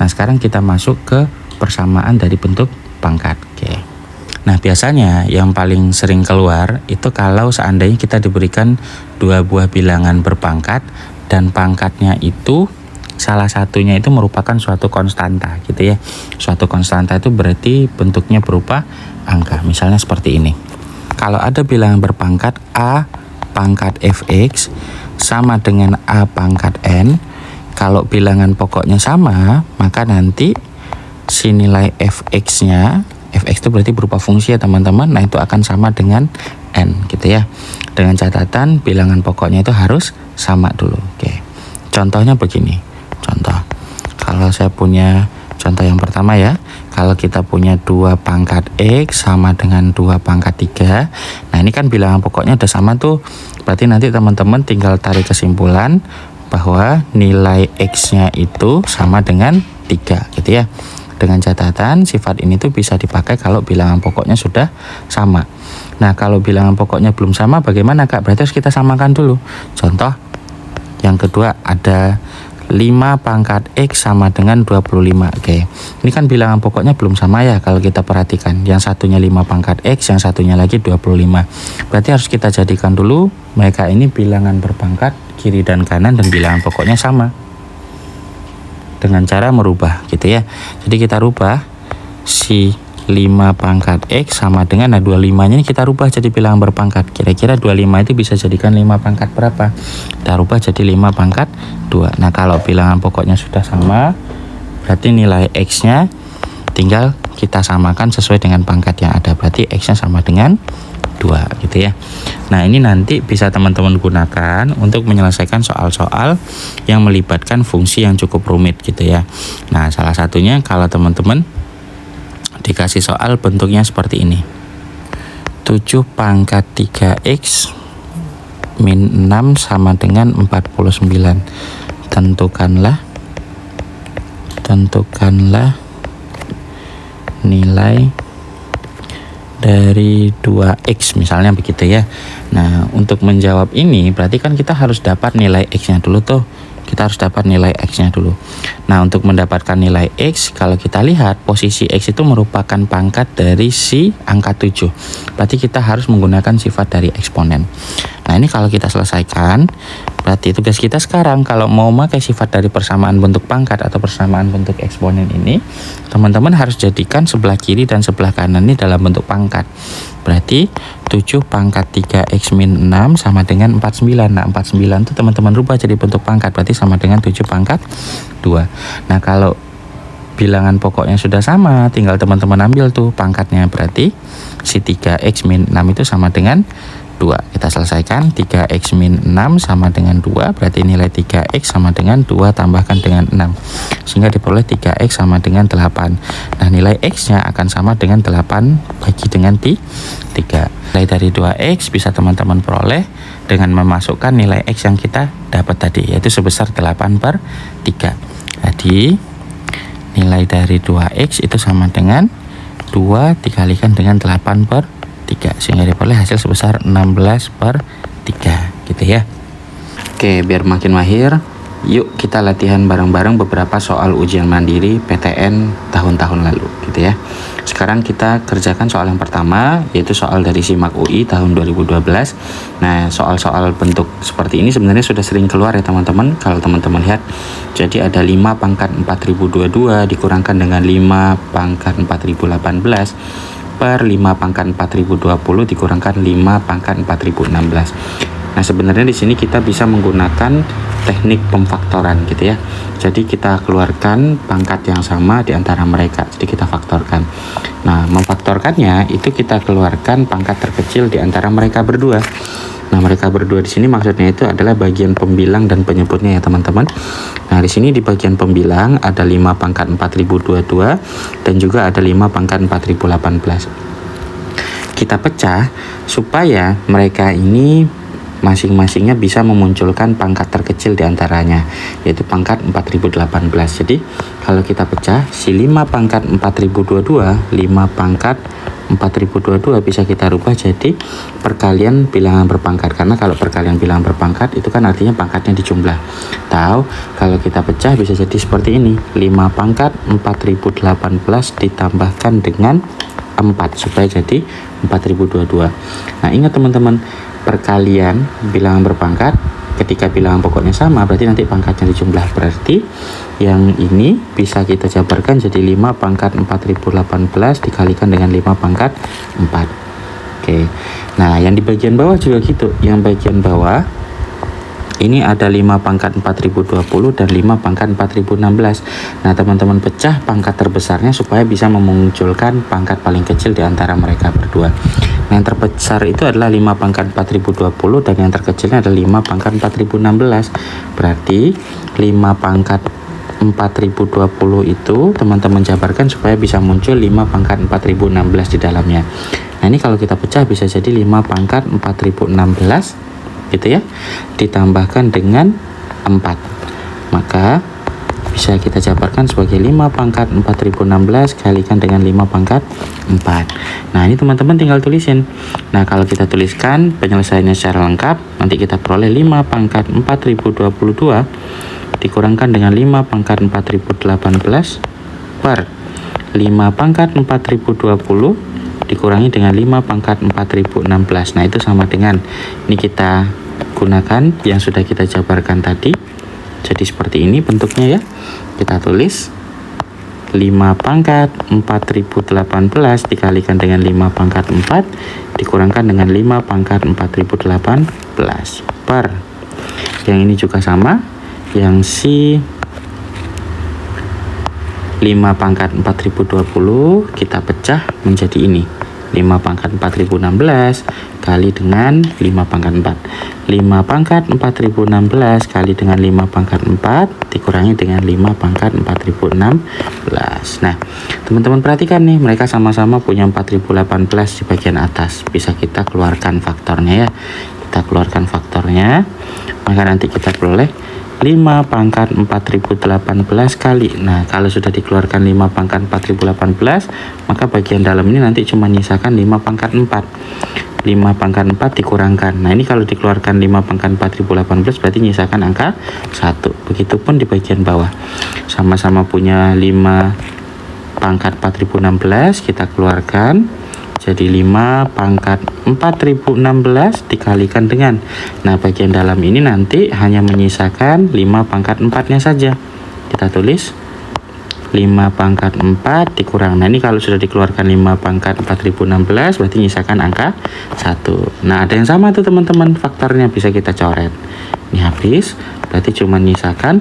Nah, sekarang kita masuk ke persamaan dari bentuk pangkat. Oke. Nah, biasanya yang paling sering keluar itu kalau seandainya kita diberikan dua buah bilangan berpangkat dan pangkatnya itu salah satunya itu merupakan suatu konstanta gitu ya. Suatu konstanta itu berarti bentuknya berupa angka. Misalnya seperti ini. Kalau ada bilangan berpangkat A pangkat fx sama dengan A pangkat n, kalau bilangan pokoknya sama, maka nanti si nilai fx-nya, fx itu berarti berupa fungsi ya teman-teman, nah itu akan sama dengan n gitu ya. Dengan catatan bilangan pokoknya itu harus sama dulu. Oke. Contohnya begini. Contoh. Kalau saya punya contoh yang pertama ya, kalau kita punya 2 pangkat X sama dengan 2 pangkat 3. Nah, ini kan bilangan pokoknya udah sama tuh. Berarti nanti teman-teman tinggal tarik kesimpulan bahwa nilai X-nya itu sama dengan 3 gitu ya. Dengan catatan sifat ini tuh bisa dipakai kalau bilangan pokoknya sudah sama. Nah, kalau bilangan pokoknya belum sama bagaimana Kak? Berarti harus kita samakan dulu. Contoh yang kedua ada 5 pangkat X sama dengan 25. Oke. Ini kan bilangan pokoknya belum sama ya kalau kita perhatikan. Yang satunya 5 pangkat X, yang satunya lagi 25. Berarti harus kita jadikan dulu mereka ini bilangan berpangkat kiri dan kanan dan bilangan pokoknya sama. Dengan cara merubah gitu ya. Jadi kita rubah si 5 pangkat X sama dengan 25-nya ini kita rubah jadi bilangan berpangkat. Kira-kira 25 itu bisa jadikan 5 pangkat berapa? Kita rubah jadi 5 pangkat 2. Nah, kalau bilangan pokoknya sudah sama, berarti nilai X-nya tinggal kita samakan sesuai dengan pangkat yang ada. Berarti X-nya sama dengan 2 gitu ya. Nah, ini nanti bisa teman-teman gunakan untuk menyelesaikan soal-soal yang melibatkan fungsi yang cukup rumit gitu ya. Nah, salah satunya kalau teman-teman dikasih soal bentuknya seperti ini. 7 pangkat 3x min 6 sama dengan 49. Tentukanlah nilai dari 2x misalnya begitu ya. Nah, untuk menjawab ini berarti kan kita harus dapat nilai x-nya dulu tuh. Kita harus dapat nilai x-nya dulu. Nah, untuk mendapatkan nilai x, kalau kita lihat posisi x itu merupakan pangkat dari si angka 7. Berarti kita harus menggunakan sifat dari eksponen. Nah, ini kalau kita selesaikan, berarti tugas kita sekarang kalau mau pakai sifat dari persamaan bentuk pangkat atau persamaan bentuk eksponen ini, teman-teman harus jadikan sebelah kiri dan sebelah kanan ini dalam bentuk pangkat. Berarti 7 pangkat 3x min 6 sama dengan 49. Nah, 49 itu teman-teman rubah jadi bentuk pangkat, berarti sama dengan 7 pangkat 2. Nah, kalau bilangan pokoknya sudah sama, tinggal teman-teman ambil tuh pangkatnya. Berarti si 3x min 6 itu sama dengan 2. Kita selesaikan. 3x min 6 sama dengan 2, berarti nilai 3x sama dengan 2 tambahkan dengan 6. Sehingga diperoleh 3x sama dengan 8. Nah, nilai x-nya akan sama dengan 8 bagi dengan 3. Nilai dari 2x bisa teman-teman peroleh dengan memasukkan nilai x yang kita dapat tadi, yaitu sebesar 8/3. Jadi, nilai dari 2x itu sama dengan 2 dikalikan dengan 8/3, sehingga diperoleh hasil sebesar 16/3 gitu ya. Oke, biar makin mahir, yuk kita latihan bareng-bareng beberapa soal ujian mandiri PTN tahun-tahun lalu gitu ya. Sekarang kita kerjakan soal yang pertama, yaitu soal dari SIMAK UI tahun 2012. Nah, soal-soal bentuk seperti ini sebenarnya sudah sering keluar ya teman-teman. Kalau teman-teman lihat, jadi ada 5 pangkat 4022 dikurangkan dengan 5 pangkat 4018 per 5 pangkat 4020 dikurangkan 5 pangkat 4016. Nah, sebenarnya di sini kita bisa menggunakan teknik pemfaktoran gitu ya. Jadi kita keluarkan pangkat yang sama di antara mereka. Jadi kita faktorkan. Nah, memfaktorkannya itu kita keluarkan pangkat terkecil di antara mereka berdua. Nah, mereka berdua di sini maksudnya itu adalah bagian pembilang dan penyebutnya ya teman-teman. Nah, di sini di bagian pembilang ada 5 pangkat 4022 dan juga ada 5 pangkat 4018. Kita pecah supaya mereka ini masing-masingnya bisa memunculkan pangkat terkecil di antaranya, yaitu pangkat 4018. Jadi kalau kita pecah si 5 pangkat 4022, 5 pangkat 4022 bisa kita rubah jadi perkalian bilangan berpangkat, karena kalau perkalian bilangan berpangkat itu kan artinya pangkatnya dijumlah. Tahu kalau kita pecah bisa jadi seperti ini, 5 pangkat 4018 ditambahkan dengan 4 supaya jadi 4022. Nah ingat teman-teman, perkalian bilangan berpangkat ketika bilangan pokoknya sama berarti nanti pangkatnya dijumlah, berarti yang ini bisa kita jabarkan jadi 5 pangkat 4018 dikalikan dengan 5 pangkat 4. Oke, nah yang di bagian bawah juga gitu, yang bagian bawah ini ada 5 pangkat 4020 dan 5 pangkat 4016. Nah teman-teman pecah pangkat terbesarnya supaya bisa memunculkan pangkat paling kecil di antara mereka berdua. Nah yang terbesar itu adalah 5 pangkat 4020 dan yang terkecilnya adalah 5 pangkat 4016. Berarti 5 pangkat 4020 itu teman-teman jabarkan supaya bisa muncul 5 pangkat 4016 di dalamnya. Nah ini kalau kita pecah bisa jadi 5 pangkat 4016 gitu ya, ditambahkan dengan 4, maka bisa kita jabarkan sebagai 5 pangkat 4016 kalikan dengan 5 pangkat 4. Nah ini teman-teman tinggal tulisin. Nah kalau kita tuliskan penyelesaiannya secara lengkap, nanti kita peroleh 5 pangkat 4022 dikurangkan dengan 5 pangkat 4018 per 5 pangkat 4020 dikurangi dengan 5 pangkat 4016. Nah itu sama dengan, ini kita gunakan yang sudah kita jabarkan tadi, jadi seperti ini bentuknya ya. Kita tulis 5 pangkat 4018 dikalikan dengan 5 pangkat 4 dikurangkan dengan 5 pangkat 4018 per, yang ini juga sama, yang si 5 pangkat 4020 kita pecah menjadi ini, 5 pangkat 4016 kali dengan 5 pangkat 4. 5 pangkat 4016 kali dengan 5 pangkat 4 dikurangi dengan 5 pangkat 4016. Nah teman-teman perhatikan nih, mereka sama-sama punya 4018 di bagian atas. Bisa kita keluarkan faktornya ya. Kita keluarkan faktornya, maka nanti kita peroleh 5 pangkat 4018 kali. Nah kalau sudah dikeluarkan 5 pangkat 4018, maka bagian dalam ini nanti cuma nyisakan 5 pangkat 4. 5 pangkat 4 dikurangkan. Nah ini kalau dikeluarkan 5 pangkat 4018 berarti nyisakan angka 1. Begitupun di bagian bawah, sama-sama punya 5 pangkat 4016, kita keluarkan jadi 5 pangkat 4016 dikalikan dengan, nah bagian dalam ini nanti hanya menyisakan 5 pangkat 4 nya saja. Kita tulis 5 pangkat 4 dikurang, nah ini kalau sudah dikeluarkan 5 pangkat 4016 berarti nyisakan angka 1. Nah ada yang sama tuh teman-teman, faktornya bisa kita coret. Ini habis, berarti cuma nyisakan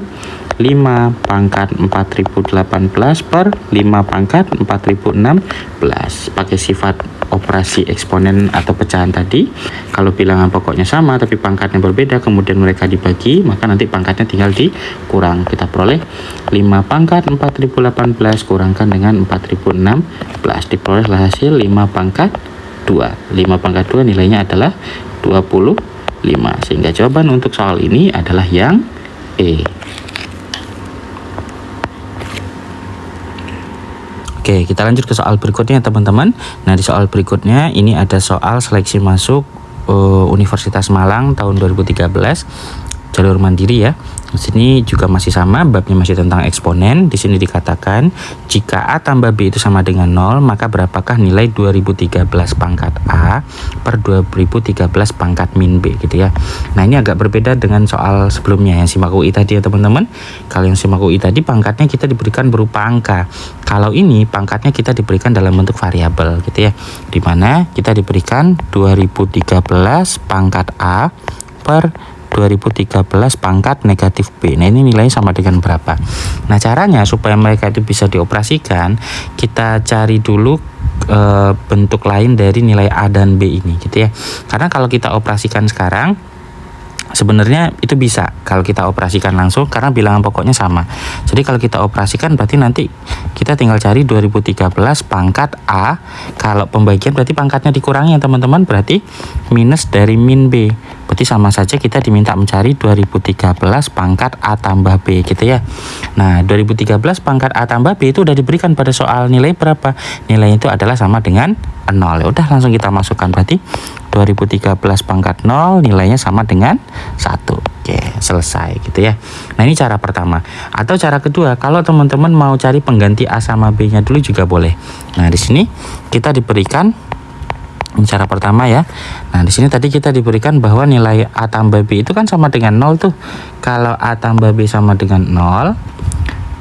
5 pangkat 4018 per 5 pangkat 4016 pakai sifat operasi eksponen atau pecahan tadi. Kalau bilangan pokoknya sama tapi pangkatnya berbeda kemudian mereka dibagi, maka nanti pangkatnya tinggal dikurang. Kita peroleh 5 pangkat 4018 kurangkan dengan 4016 diperolehlah hasil 5 pangkat 2. 5 pangkat 2 nilainya adalah 25, sehingga jawaban untuk soal ini adalah yang E. Oke, kita lanjut ke soal berikutnya teman-teman. Nah di soal berikutnya ini ada soal seleksi masuk Universitas Malang tahun 2013, jalur mandiri ya. Di sini juga masih sama, babnya masih tentang eksponen. Di sini dikatakan jika A tambah B itu sama dengan 0, maka berapakah nilai 2013 pangkat A per 2013 pangkat min B gitu ya. Nah ini agak berbeda dengan soal sebelumnya yang simak UI tadi ya teman-teman. Kalau yang simak UI tadi pangkatnya kita diberikan berupa angka. Kalau ini pangkatnya kita diberikan dalam bentuk variabel gitu ya. Dimana kita diberikan 2013 pangkat A per 2013 pangkat negatif B. Nah ini nilainya sama dengan berapa? Nah caranya supaya mereka itu bisa dioperasikan, kita cari dulu bentuk lain dari nilai A dan B ini gitu ya. Karena kalau kita operasikan sekarang sebenarnya itu bisa kalau kita operasikan langsung karena bilangan pokoknya sama. Jadi kalau kita operasikan berarti nanti kita tinggal cari 2013 pangkat A. Kalau pembagian berarti pangkatnya dikurangi ya teman-teman, berarti minus dari min B. Berarti sama saja kita diminta mencari 2013 pangkat A tambah B gitu ya. Nah, 2013 pangkat A tambah B itu udah diberikan pada soal nilai berapa? Nilai itu adalah sama dengan 0. Ya udah langsung kita masukkan, berarti 2013 pangkat 0 nilainya sama dengan 1. Oke, selesai gitu ya. Nah, ini cara pertama. Atau cara kedua, kalau teman-teman mau cari pengganti A sama B-nya dulu juga boleh. Nah, di sini kita diberikan cara pertama ya. Nah, di sini tadi kita diberikan bahwa nilai A tambah B itu kan sama dengan 0 tuh. Kalau A tambah B sama dengan 0,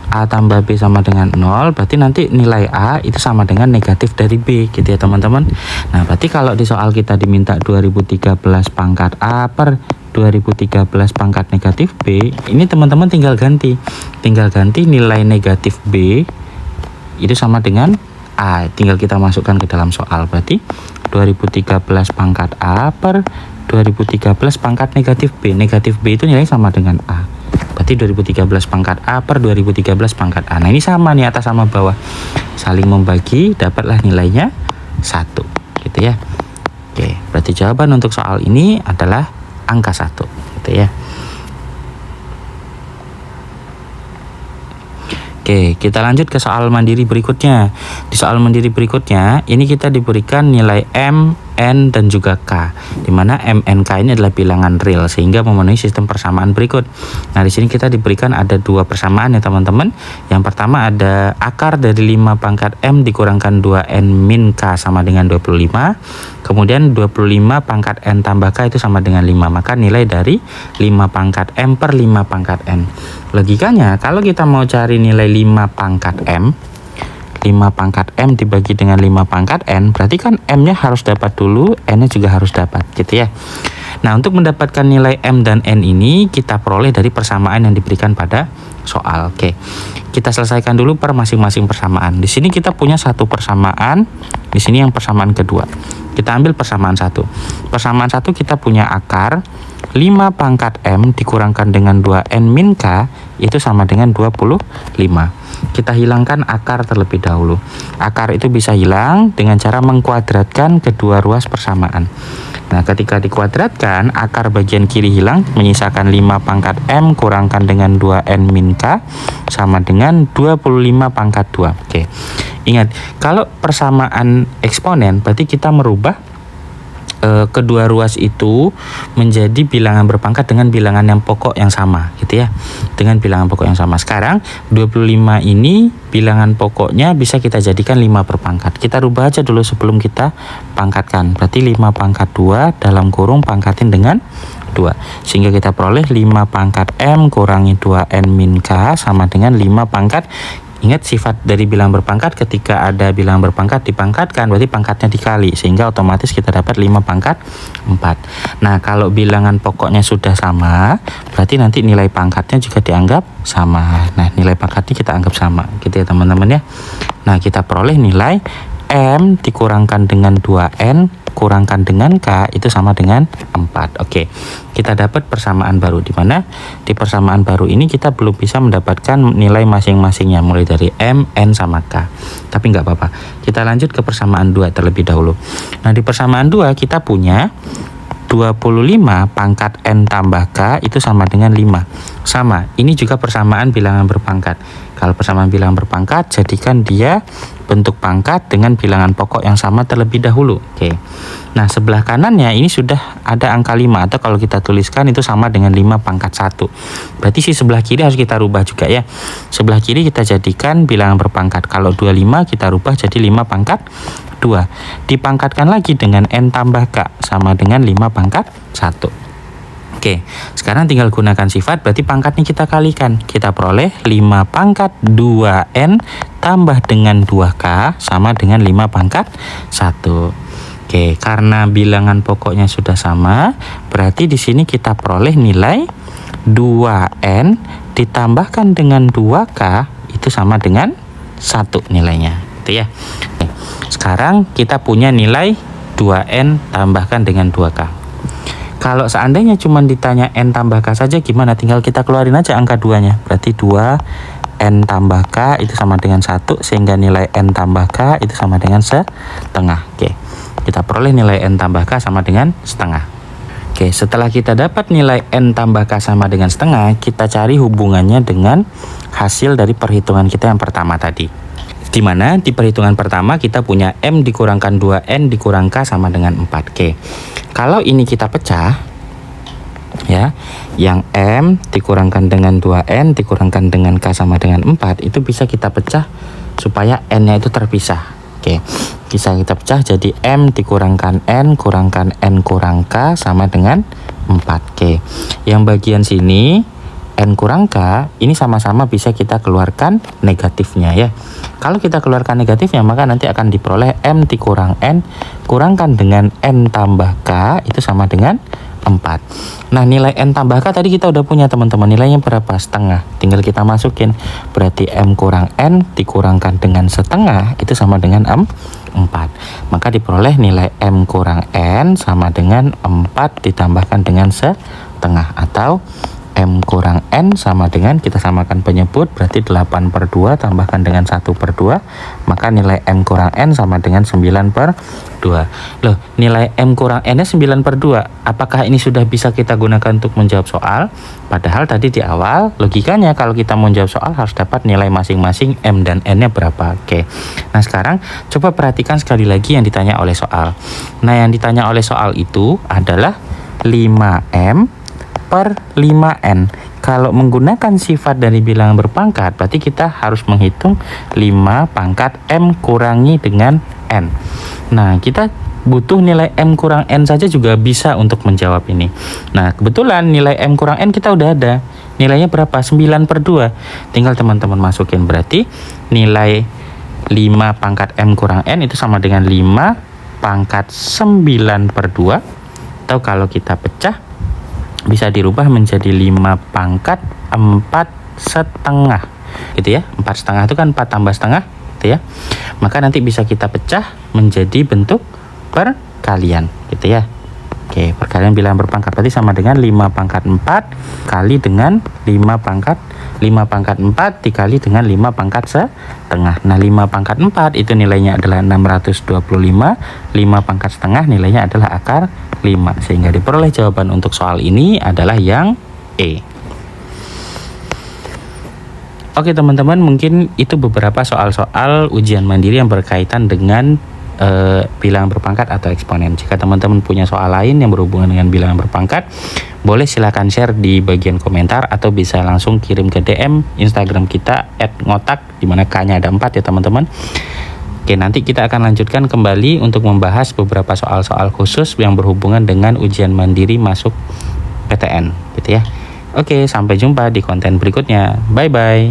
A tambah B sama dengan 0, berarti nanti nilai A itu sama dengan negatif dari B gitu ya teman-teman. Nah, berarti kalau di soal kita diminta 2013 pangkat A per 2013 pangkat negatif B, ini teman-teman tinggal ganti nilai negatif B itu sama dengan A, tinggal kita masukkan ke dalam soal. Berarti 2013 pangkat A per 2013 pangkat negatif B. Negatif B itu nilai sama dengan A. Berarti 2013 pangkat A per 2013 pangkat A. Nah, ini sama nih, atas sama bawah. Saling membagi, dapatlah nilainya 1. Gitu ya. Oke, berarti jawaban untuk soal ini adalah angka 1. Gitu ya. Oke, kita lanjut ke soal mandiri berikutnya. Di soal mandiri berikutnya, ini kita diberikan nilai M, N, dan juga K. Di mana M, N, K ini adalah bilangan real sehingga memenuhi sistem persamaan berikut. Nah, di sini kita diberikan ada 2 persamaan ya teman-teman. Yang pertama ada akar dari 5 pangkat M dikurangkan 2N min K sama dengan 25. Kemudian 25 pangkat N tambah K itu sama dengan 5. Maka nilai dari 5 pangkat M per 5 pangkat N. Logikanya, kalau kita mau cari nilai 5 pangkat M, 5 pangkat M dibagi dengan 5 pangkat N, berarti kan M-nya harus dapat dulu, N-nya juga harus dapat, gitu ya. Nah, untuk mendapatkan nilai M dan N ini, kita peroleh dari persamaan yang diberikan pada soal. Oke, kita selesaikan dulu per masing-masing persamaan. Di sini kita punya satu persamaan, di sini yang persamaan kedua. Kita ambil persamaan 1. Persamaan 1 kita punya akar 5 pangkat M dikurangkan dengan 2N min K itu sama dengan 25. Kita hilangkan akar terlebih dahulu. Akar itu bisa hilang dengan cara mengkuadratkan kedua ruas persamaan. Nah, ketika dikuadratkan, akar bagian kiri hilang, menyisakan 5 pangkat M kurangkan dengan 2N min K sama dengan 25 pangkat 2. Oke. Ingat, kalau persamaan eksponen berarti kita merubah kedua ruas itu menjadi bilangan berpangkat dengan bilangan yang pokok yang sama gitu ya, dengan bilangan pokok yang sama. Sekarang 25 ini bilangan pokoknya bisa kita jadikan 5 berpangkat. Kita rubah aja dulu sebelum kita pangkatkan. Berarti 5 pangkat 2 dalam kurung pangkatin dengan 2, sehingga kita peroleh 5 pangkat M kurangi 2N min K sama dengan 5 pangkat. Ingat, sifat dari bilangan berpangkat, ketika ada bilangan berpangkat dipangkatkan berarti pangkatnya dikali, sehingga otomatis kita dapat 5 pangkat 4. Nah, kalau bilangan pokoknya sudah sama, berarti nanti nilai pangkatnya juga dianggap sama. Nah, nilai pangkatnya kita anggap sama gitu ya teman-teman ya. Nah, kita peroleh nilai M dikurangkan dengan 2N kurangkan dengan K itu sama dengan 4. Oke, kita dapat persamaan baru, di mana di persamaan baru ini kita belum bisa mendapatkan nilai masing-masingnya mulai dari M, N, sama K. Tapi nggak apa-apa, kita lanjut ke persamaan 2 terlebih dahulu. Nah, di persamaan 2 kita punya 25 pangkat N tambah K itu sama dengan 5. Sama, ini juga persamaan bilangan berpangkat. Kalau persamaan bilangan berpangkat, jadikan dia bentuk pangkat dengan bilangan pokok yang sama terlebih dahulu. Oke. Nah, sebelah kanannya ini sudah ada angka 5, atau kalau kita tuliskan itu sama dengan 5 pangkat 1. Berarti si sebelah kiri harus kita rubah juga ya. Sebelah kiri kita jadikan bilangan berpangkat. Kalau 25 kita rubah jadi 5 pangkat 2. Dipangkatkan lagi dengan N tambah K sama dengan 5 pangkat 1. Oke, sekarang tinggal gunakan sifat, berarti pangkatnya kita kalikan. Kita peroleh 5 pangkat 2N tambah dengan 2K sama dengan 5 pangkat 1. Oke, karena bilangan pokoknya sudah sama, berarti di sini kita peroleh nilai 2N ditambahkan dengan 2K itu sama dengan 1 nilainya. Gitu ya. Oke, sekarang kita punya nilai 2N tambahkan dengan 2K. Kalau seandainya cuma ditanya N tambah K saja gimana? Tinggal kita keluarin aja angka 2-nya. Berarti 2N tambah K itu sama dengan 1, sehingga nilai N tambah K itu sama dengan setengah. Oke, kita peroleh nilai N tambah K sama dengan setengah. Oke, setelah kita dapat nilai N tambah K sama dengan setengah, kita cari hubungannya dengan hasil dari perhitungan kita yang pertama tadi. Di mana di perhitungan pertama kita punya M dikurangkan 2N dikurang K sama dengan 4K. Kalau ini kita pecah, ya, yang M dikurangkan dengan 2N dikurangkan dengan K sama dengan 4, itu bisa kita pecah supaya N-nya itu terpisah. Oke, bisa kita pecah jadi M dikurangkan N kurangkan N kurang K sama dengan 4K. Yang bagian sini N kurang K ini sama-sama bisa kita keluarkan negatifnya ya. Kalau kita keluarkan negatifnya maka nanti akan diperoleh M dikurang N kurangkan dengan N tambah K itu sama dengan 4. Nah, nilai N tambah K tadi kita udah punya teman-teman, nilainya berapa? Setengah. Tinggal kita masukin, berarti M kurang N dikurangkan dengan setengah itu sama dengan 4. Maka diperoleh nilai M kurang N sama dengan 4 ditambahkan dengan setengah, atau M kurang N sama dengan, kita samakan penyebut, berarti 8/2 tambahkan dengan 1/2, maka nilai M kurang N sama dengan 9/2. Loh, nilai M kurang N nya 9/2, apakah ini sudah bisa kita gunakan untuk menjawab soal? Padahal tadi di awal logikanya kalau kita mau menjawab soal harus dapat nilai masing-masing M dan N nya berapa. Oke, nah sekarang coba perhatikan sekali lagi yang ditanya oleh soal. Nah, yang ditanya oleh soal itu adalah 5M per 5N. Kalau menggunakan sifat dari bilangan berpangkat, berarti kita harus menghitung 5 pangkat M kurangi dengan N. Nah, kita butuh nilai M kurang N saja juga bisa untuk menjawab ini. Nah, kebetulan nilai M kurang N kita udah ada. Nilainya berapa? 9/2. Tinggal teman-teman masukin, berarti nilai 5 pangkat M kurang N itu sama dengan 5 pangkat 9/2. Atau kalau kita pecah bisa dirubah menjadi 5 pangkat 4/2 gitu ya. 4/2 itu kan 4 tambah setengah gitu ya. Maka nanti bisa kita pecah menjadi bentuk perkalian gitu ya. Oke, perkalian bilangan berpangkat berarti sama dengan 5 pangkat 4 kali dengan 5 pangkat 4 dikali dengan 5 pangkat setengah. Nah, 5 pangkat 4 itu nilainya adalah 625, 5 pangkat setengah nilainya adalah akar 5, sehingga diperoleh jawaban untuk soal ini adalah yang E. Oke teman-teman, mungkin itu beberapa soal-soal ujian mandiri yang berkaitan dengan bilangan berpangkat atau eksponen. Jika teman-teman punya soal lain yang berhubungan dengan bilangan berpangkat, boleh silahkan share di bagian komentar atau bisa langsung kirim ke DM Instagram kita @ngotak, dimana K-nya ada 4 ya teman-teman. Oke, nanti kita akan lanjutkan kembali untuk membahas beberapa soal-soal khusus yang berhubungan dengan ujian mandiri masuk PTN gitu ya. Oke, sampai jumpa di konten berikutnya. Bye bye.